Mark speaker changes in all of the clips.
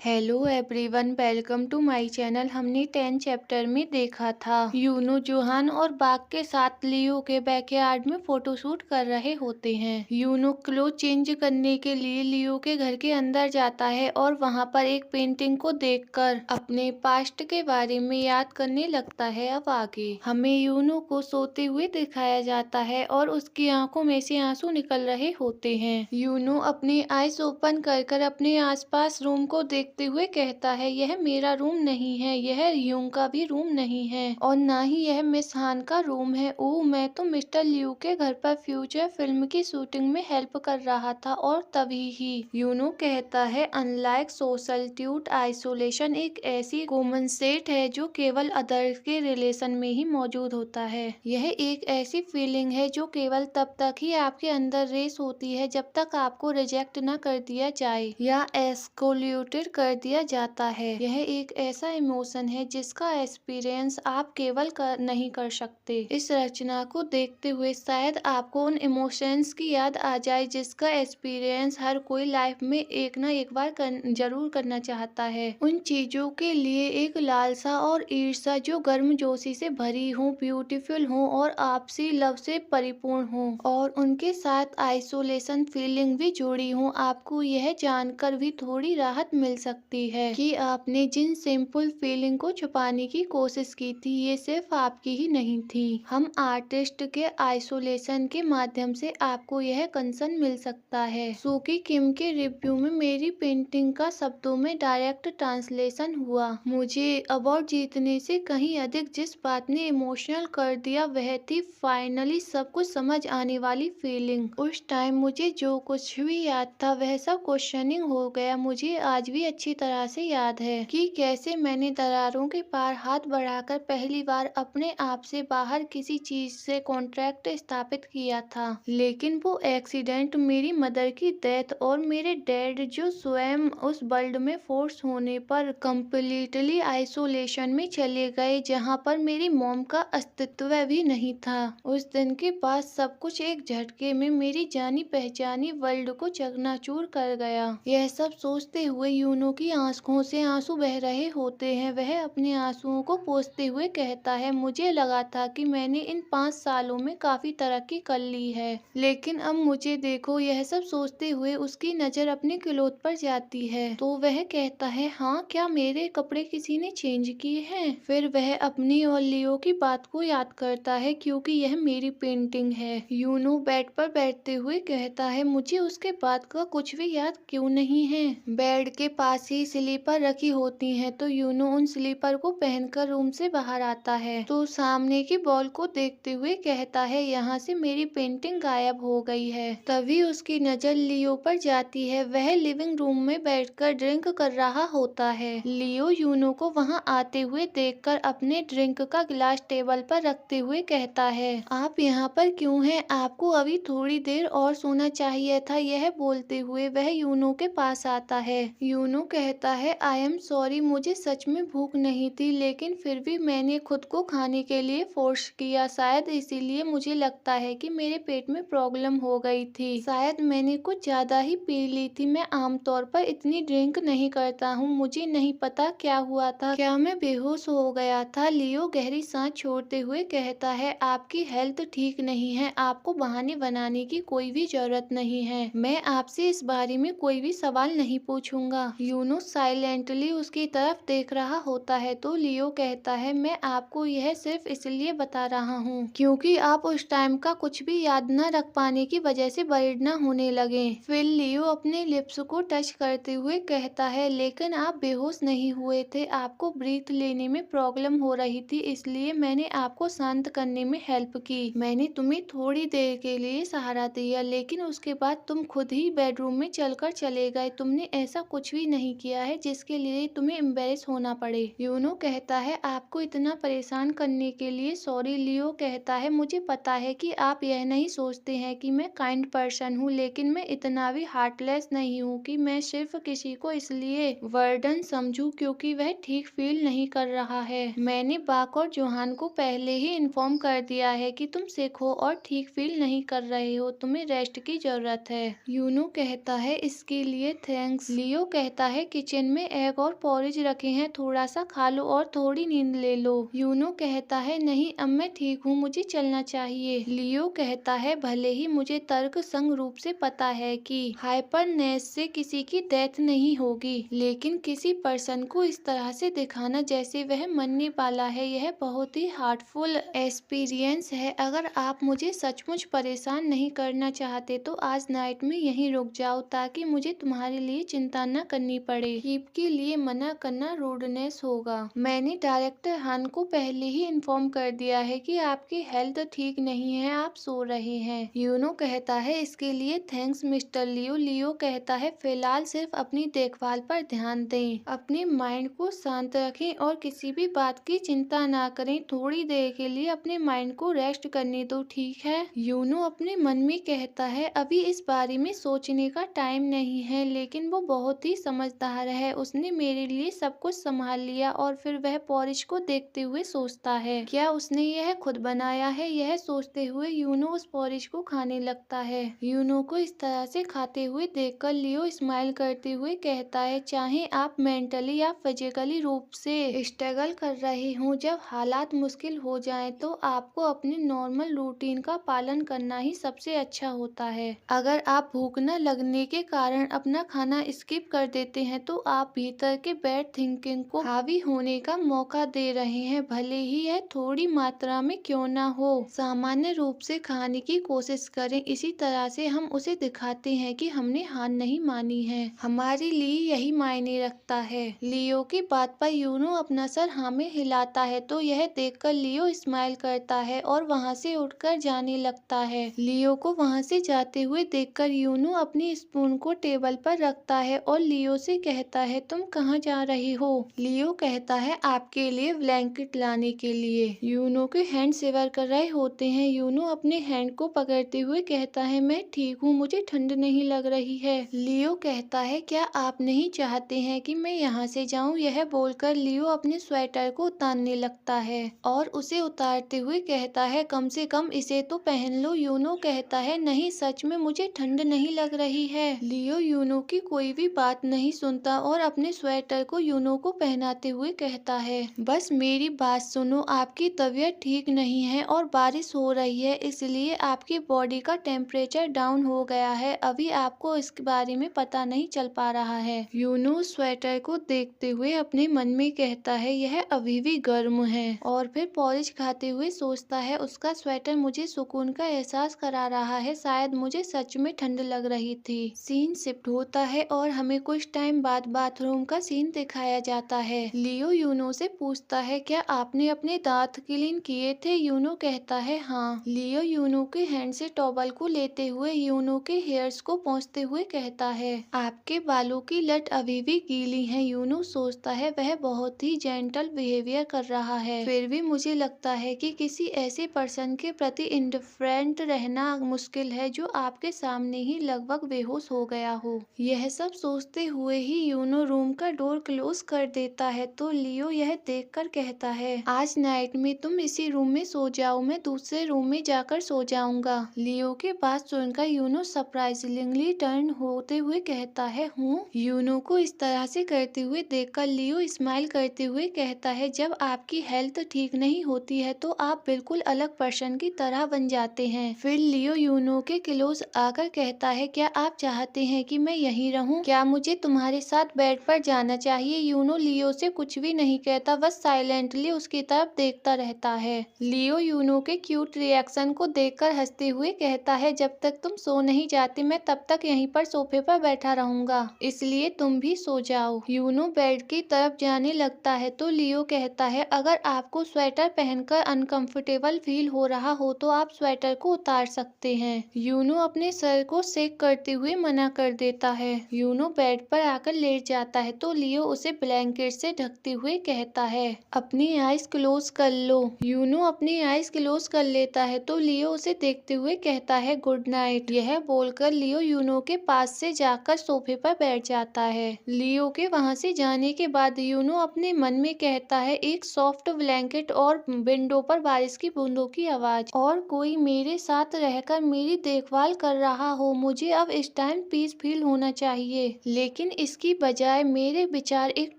Speaker 1: Hello everyone, welcome to my channel. हमने 10 chapter में देखा था यूनो जोहान और बाग के साथ लियो के बैकयार्ड में फोटोशूट कर रहे होते हैं। यूनो क्लोथ चेंज करने के लिए लियो के घर के अंदर जाता है और वहां पर एक पेंटिंग को देखकर अपने पास्ट के बारे में याद करने लगता है। अब आगे हमें यूनो को सोते हुए दिखाया जाता है और उसकी आंखों में से आंसू निकल रहे होते हैं। यूनो अपनी आईज ओपन कर अपने आसपास रूम को देखते हुए कहता है, यह मेरा रूम नहीं है, यह यूंग का भी रूम नहीं है और ना ही यह मिस हान का रूम है। ओह, मैं तो मिस्टर लियू के घर पर फ्यूचर फिल्म की शूटिंग में हेल्प कर रहा था। और तभी ही यूनो कहता है, अनलाइक सोशलट्यूड, आइसोलेशन एक ऐसी कॉमन सेट है जो केवल अदर्स के रिलेशन में ही मौजूद होता है। यह एक ऐसी फीलिंग है जो केवल तब तक ही आपके अंदर रेस होती है जब तक आपको रिजेक्ट न कर दिया जाए या एस्कोल्यूटेड कर दिया जाता है। यह एक ऐसा इमोशन है जिसका एक्सपीरियंस आप केवल नहीं कर सकते। इस रचना को देखते हुए शायद आपको उन इमोशंस की याद आ जाए जिसका एक्सपीरियंस हर कोई लाइफ में एक ना एक बार जरूर करना चाहता है। उन चीजों के लिए एक लालसा और ईर्ष्या जो गर्मजोशी से भरी हो, ब्यूटीफुल हो और आपसी लव से परिपूर्ण हो, और उनके साथ आइसोलेशन फीलिंग भी जुड़ी हो। आपको यह जानकर भी थोड़ी राहत मिल सकती है कि आपने जिन सिंपल फीलिंग को छुपाने की कोशिश की थी, ये सिर्फ आपकी ही नहीं थी। हम आर्टिस्ट के आइसोलेशन के माध्यम से आपको यह कंसर्न मिल सकता है। सूकी किम के रिव्यू में मेरी पेंटिंग का शब्दों में डायरेक्ट ट्रांसलेशन हुआ। मुझे अवार्ड जीतने से कहीं अधिक जिस बात ने इमोशनल कर दिया वह थी फाइनली सब कुछ समझ आने वाली फीलिंग। उस टाइम मुझे जो कुछ भी याद था वह सब क्वेश्चनिंग हो गया। मुझे आज भी अच्छी तरह से याद है कि कैसे मैंने दरारों के पार हाथ बढ़ाकर पहली बार अपने आप से बाहर किसी चीज से कॉन्ट्रैक्ट स्थापित किया था। लेकिन वो एक्सीडेंट, मेरी मदर की डेथ और मेरे डैड जो स्वयं उस वर्ल्ड में फोर्स होने पर कंप्लीटली आइसोलेशन में चले गए जहां पर मेरी मॉम का अस्तित्व भी नहीं था। उस दिन के बाद सब कुछ एक झटके में मेरी जानी पहचानी वर्ल्ड को चकनाचूर कर गया। यह सब सोचते हुए यूनो की आंखों से आंसू बह रहे होते हैं। वह अपने आंसुओं को पोंछते हुए कहता है, मुझे लगा था कि मैंने इन 5 सालों में काफी तरक्की कर ली है, लेकिन अब मुझे देखो। यह सब सोचते हुए उसकी नजर अपने क्लोथ पर जाती है तो वह कहता है, हाँ, क्या मेरे कपड़े किसी ने चेंज किए हैं? फिर वह अपनी और लियो की बात को याद करता है क्योंकि यह मेरी पेंटिंग है। यूनो बेड पर बैठते हुए कहता है, मुझे उसके बाद का कुछ भी याद क्यों नहीं है। बेड के पास ही स्लीपर रखी होती हैं तो यूनो उन स्लीपर को पहनकर रूम से बाहर आता है तो सामने की बॉल को देखते हुए कहता है, यहाँ से मेरी पेंटिंग गायब हो गई है। तभी उसकी नजर लियो पर जाती है। वह लिविंग रूम में बैठकर ड्रिंक कर रहा होता है। लियो यूनो को वहां आते हुए देखकर अपने ड्रिंक का गिलास टेबल पर रखते हुए कहता है, आप यहाँ पर क्यों हैं? आपको अभी थोड़ी देर और सोना चाहिए था। यह बोलते हुए वह यूनो के पास आता है। यूनो कहता है, आई एम सॉरी, मुझे सच में भूख नहीं थी, लेकिन फिर भी मैंने खुद को खाने के लिए फोर्स किया। शायद इसीलिए मुझे लगता है कि मेरे पेट में प्रॉब्लम हो गई थी। शायद मैंने कुछ ज्यादा ही पी ली थी। मैं आमतौर पर इतनी ड्रिंक नहीं करता हूँ। मुझे नहीं पता क्या हुआ था, क्या मैं बेहोश हो गया था। लियो गहरी सांस छोड़ते हुए कहता है, आपकी हेल्थ ठीक नहीं है, आपको बहाने बनाने की कोई भी जरूरत नहीं है। मैं आपसे इस बारे में कोई भी सवाल नहीं पूछूंगा। यूनो साइलेंटली उसकी तरफ देख रहा होता है तो लियो कहता है, मैं आपको यह सिर्फ इसलिए बता रहा हूँ क्योंकि आप उस टाइम का कुछ भी याद न रख पाने की वजह से बरीड न होने लगे। फिर लियो अपने लिप्स को टच करते हुए कहता है, लेकिन आप बेहोश नहीं हुए थे, आपको ब्रीथ लेने में प्रॉब्लम हो रही थी, इसलिए मैंने आपको शांत करने में हेल्प की। मैंने तुम्हें थोड़ी देर के लिए सहारा दिया, लेकिन उसके बाद तुम खुद ही बेडरूम में चलकर चले गए। तुमने ऐसा कुछ भी नहीं किया है जिसके लिए तुम्हें एम्बेरस होना पड़े। यूनो कहता है, आपको इतना परेशान करने के लिए सॉरी। लियो कहता है, मुझे पता है कि आप यह नहीं सोचते हैं कि मैं काइंड पर्सन हूँ, लेकिन मैं इतना भी हार्टलेस नहीं हूँ कि मैं सिर्फ किसी को इसलिए वर्डन समझूं क्योंकि वह ठीक फील नहीं कर रहा है। मैंने बाक और जोहान को पहले ही इन्फॉर्म कर दिया है कि तुम सिक हो और ठीक फील नहीं कर रहे हो, तुम्हें रेस्ट की जरूरत है। यूनो कहता है, इसके लिए थैंक्स। लियो कहता है किचन में एग और पॉरेज रखे हैं, थोड़ा सा खा लो और थोड़ी नींद ले लो। यूनो कहता है नहीं अब मैं ठीक हूँ, मुझे चलना चाहिए। लियो कहता है भले ही मुझे तर्क संग रूप से पता है कि हाइपरनेस से किसी की डेथ नहीं होगी, लेकिन किसी पर्सन को इस तरह से दिखाना जैसे वह मरने वाला है, यह बहुत ही हार्टफुल एक्सपीरियंस है। अगर आप मुझे सचमुच परेशान नहीं करना चाहते तो आज नाइट में यहीं रुक जाओ ताकि मुझे तुम्हारे लिए चिंता न करनी पड़े। कीप के लिए मना करना रूडनेस होगा। मैंने डायरेक्टर हान को पहले ही इन्फॉर्म कर दिया है कि आपकी हेल्थ ठीक नहीं है, आप सो रहे हैं। यूनो कहता है इसके लिए थैंक्स मिस्टर लियो। लियो कहता है फिलहाल सिर्फ अपनी देखभाल पर ध्यान दें, अपने माइंड को शांत रखें और किसी भी बात की चिंता ना करें। थोड़ी देर के लिए अपने माइंड को रेस्ट करने दो, ठीक है। यूनो अपने मन में कहता है अभी इस बारे में सोचने का टाइम नहीं है, लेकिन वो बहुत ही समझदार है, उसने मेरे लिए सब कुछ संभाल लिया। और फिर वह पॉरिश को देखते हुए सोचता है क्या उसने यह खुद बनाया है। यह सोचते हुए यूनो उस पॉरिश को खाने लगता है। यूनो को इस तरह से खाते हुए देखकर लियो स्माइल करते हुए कहता है चाहे आप मेंटली या फिजिकली रूप से स्ट्रगल कर रहे हो, जब हालात मुश्किल हो जाए तो आपको अपने नॉर्मल रूटीन का पालन करना ही सबसे अच्छा होता है। अगर आप भूख न लगने के कारण अपना खाना स्किप कर देते हैं तो आप भीतर के बैड थिंकिंग को हावी होने का मौका दे रहे हैं, भले ही यह थोड़ी मात्रा में क्यों ना हो। सामान्य रूप से खाने की कोशिश करें, इसी तरह से हम उसे दिखाते हैं कि हमने हार नहीं मानी है, हमारे लिए यही मायने रखता है। लियो की बात पर यूनो अपना सर हाँ में हिलाता है तो यह देखकर लियो स्माइल करता है और वहाँ से उठकर जाने लगता है। लियो को वहाँ से जाते हुए देखकर यूनो अपनी स्पून को टेबल पर रखता है और लियो से कहता है तुम कहाँ जा रही हो। लियो कहता है आपके लिए ब्लैंकेट लाने के लिए। यूनो के हैंड शिवर कर रहे होते हैं। यूनो अपने हैंड को पकड़ते हुए कहता है मैं ठीक हूँ, मुझे ठंड नहीं लग रही है। लियो कहता है क्या आप नहीं चाहते हैं कि मैं यहाँ से जाऊँ। यह बोलकर लियो अपने स्वेटर को उतारने लगता है और उसे उतारते हुए कहता है कम से कम इसे तो पहन लो। यूनो कहता है नहीं सच में मुझे ठंड नहीं लग रही है। लियो यूनो की कोई भी बात नहीं सुनता और अपने स्वेटर को यूनो को पहनाते हुए कहता है बस मेरी बात सुनो, आपकी तबीयत ठीक नहीं है और बारिश हो रही है, इसलिए आपकी बॉडी का टेम्परेचर डाउन हो गया है। अभी आपको इसके बारे में पता नहीं चल पा रहा है। यूनो स्वेटर को देखते हुए अपने मन में कहता है यह अभी भी गर्म है और फिर पॉलिश खाते हुए सोचता है उसका स्वेटर मुझे सुकून का एहसास करा रहा है, शायद मुझे सच में ठंड लग रही थी। सीन शिफ्ट होता है और हमें कुछ टाइम बाद बाथरूम का सीन दिखाया जाता है। लियो यूनो से पूछता है क्या आपने अपने दांत क्लीन किए थे। यूनो कहता है हाँ। लियो यूनो के हैंड से टॉवल को लेते हुए यूनो के हेयर्स को पोंछते हुए कहता है आपके बालों की लट अभी भी गीली है। यूनो सोचता है वह बहुत ही जेंटल बिहेवियर कर रहा है, फिर भी मुझे लगता है कि किसी ऐसे पर्सन के प्रति इंडिफरेंट रहना मुश्किल है जो आपके सामने ही लगभग बेहोश हो गया हो। यह सब सोचते हुए ही यूनो रूम का डोर क्लोज कर देता है तो लियो यह देखकर कहता है आज नाइट में तुम इसी रूम में सो जाओ, मैं दूसरे रूम में जाकर सो जाऊंगा। लियो के बात सुनकर यूनो सरप्राइजिंगली टर्न होते हुए कहता है हूँ। यूनो को इस तरह से करते हुए देखकर लियो स्माइल करते हुए कहता है जब आपकी हेल्थ ठीक नहीं होती है तो आप बिल्कुल अलग पर्सन की तरह बन जाते हैं। फिर लियो यूनो के क्लोज आकर कहता है क्या आप चाहते हैं कि मैं यहीं रहूं? क्या मुझे तुम्हारे साथ बेड पर जाना चाहिए। यूनो लियो से कुछ भी नहीं कहता, बस साइलेंटली उसकी तरफ देखता रहता है। लियो यूनो के क्यूट रिएक्शन को देखकर हंसते हुए कहता है जब तक तुम सो नहीं जाती मैं तब तक यहीं पर सोफे पर बैठा रहूंगा, इसलिए तुम भी सो जाओ। यूनो बेड की तरफ जाने लगता है तो लियो कहता है अगर आपको स्वेटर पहनकर अनकंफर्टेबल फील हो रहा हो तो आप स्वेटर को उतार सकते हैं। यूनो अपने सर को शेक करते हुए मना कर देता है। यूनो बेड पर आकर लेट जाता है तो लियो उसे ब्लैंकेट से ढकते हुए कहता है अपनी आईज क्लोज कर लो। यूनो अपनी आईज क्लोज कर लेता है तो लियो उसे देखते हुए कहता है गुड नाइट। यह बोलकर लियो यूनो के पास से जाकर सोफे पर बैठ जाता है। लियो के वहां से जाने के बाद यूनो अपने मन में कहता है एक सॉफ्ट ब्लैंकेट और विंडो पर बारिश की बूंदों की आवाज और कोई मेरे साथ रहकर मेरी देखभाल कर रहा हो, मुझे अब इस टाइम पीस फील होना चाहिए। लेकिन इसकी बजाय मेरे विचार एक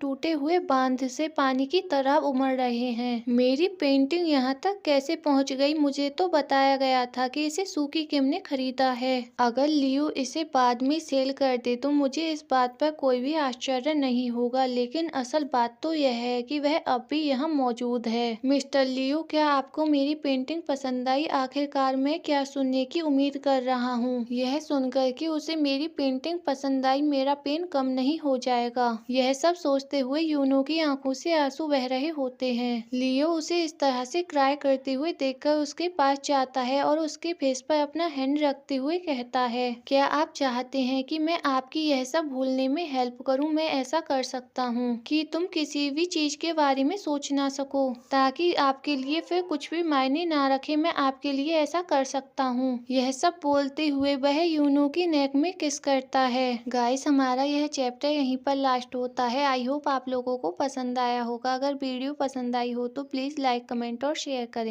Speaker 1: टूटे हुए बांध से पानी की तरह उमड़ रहे हैं। मेरी पेंटिंग यहाँ तक कैसे पहुँच गई? मुझे तो बताया गया था कि इसे सूकी किम ने खरीदा है। अगर लियो इसे बाद में सेल कर दे तो मुझे इस बात पर कोई भी आश्चर्य नहीं होगा, लेकिन असल बात तो यह है कि वह अब भी यहाँ मौजूद है। मिस्टर लियो, क्या आपको मेरी पेंटिंग पसंद आई? आखिरकार मैं क्या सुनने की उम्मीद कर रहा हूँ? यह सुनकर कि उसे मेरी पेंटिंग पसंद आई, मेरा पेन कम नहीं हो जाएगा। यह सब सोचते हुए यूनो की आंखों से आंसू बह रहे होते हैं। लियो उसे इस तरह से क्राई करते हुए देखकर उसके पास जाता है और उसके फेस पर अपना हैंड रखते हुए कहता है, क्या आप चाहते हैं कि मैं आपकी यह सब भूलने में हेल्प करूं? मैं ऐसा कर सकता हूं कि तुम किसी भी चीज के बारे में सोच ना सको, ताकि आपके लिए फिर कुछ भी मायने ना रखे। मैं आपके लिए ऐसा कर सकता हूं। यह सब बोलते हुए वह यूनो की नेक में किस करता है। गाइस, हमारा यह चैप्टर यहीं पर लास्ट होता है। आई होप आप लोगों को पसंद आया होगा। अगर वीडियो पसंद आई हो तो प्लीज लाइक, कमेंट और शेयर करें।